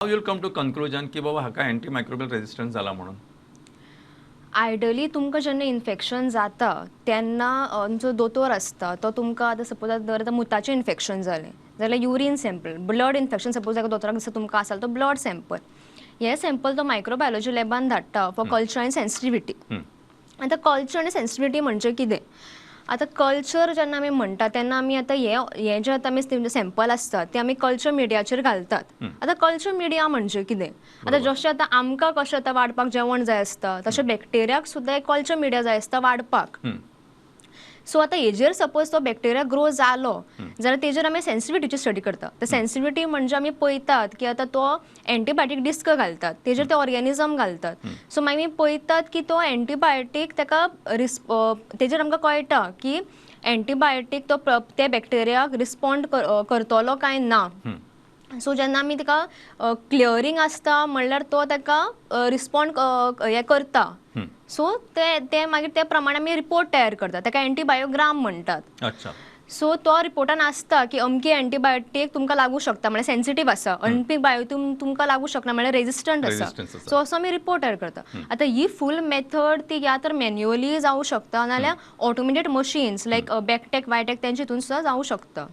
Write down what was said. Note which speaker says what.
Speaker 1: How you'll come to conclusion की बाबा हाका एंटी मायक्रोबियल रेजिस्टन्स जाला म्हणून?
Speaker 2: आयडली तुमकां जेन्ना इन्फेक्शन जाता तेन्ना जो दोतोर आसता तो तुमकां आतां सपोज जर आतां मुताचें इन्फेक्शन जालें जाल्यार urine sample, blood infection suppose एका दोतोराक दिसता तुमकां आसा तो ब्लड सॅम्पल, हे सॅम्पल तो मायक्रोबायोलॉजी लॅबान धाडटा फॉर कल्चर आनी सेन्सिटिविटी. आतां कल्चर आनी सेन्सिटिविटी म्हणजे कितें? आतां कल्चर जेन्ना आमी म्हणटा तेन्ना आमी आतां हे जे आतां आमी सॅम्पल आसतात ते आमी कल्चर मिडियाचेर घालतात. आतां कल्चर मिडिया म्हणजे कितें? आतां जशें आतां आमकां कशें आतां वाडपाक जेवण जाय आसता तशें बॅक्टेरियाक सुद्दां एक कल्चर मिडिया जाय आसता वाडपाक. सो आतां हेजेर सपोज तो बॅक्टेरिया ग्रो जालो जाल्यार तेजेर आमी सेन्सिटिविटीची स्टडी करतात. तर सेन्सिटिविटी म्हणजे आमी पळयतात की आतां तो एंटीबायोटीक डिस्क घालतात तेजेर ते ऑर्गेनिजम घालतात. सो मागीर आमी पळयतात की तो एंटीबायोटीक तेका तेजेर आमकां कळटा की एंटीबायोटीक तो ते बॅक्टेरियाक रिस्पॉन्ड करतलो काय ना. सो जेन्ना आमी तेका क्लियरींग आसता म्हणल्यार तो तेका रिस्पॉन्ड हें करता. सो ते मागीर ते प्रमाणे आमी रिपोर्ट तयार करतात तेका एंटीबायोग्राम म्हणटात.
Speaker 1: अच्छा.
Speaker 2: सो तो रिपोर्टान आसता की अमकी एंटीबायोटीक तुमकां लागू शकता म्हणजे सेन्सिटीव आसा, अमकी बायोटीक तुमकां लागू शकना म्हणजे रेजिस्टंट आसा. सो असो आमी रिपोर्ट तयार करता. आतां ही फूल मेथड ती या तर मॅन्युअली जावं शकता नाल्यार ऑटोमेटेड मशीन्स लायक बॅकटेक वायटेक तेंचे हितून सुद्दां जावं शकता.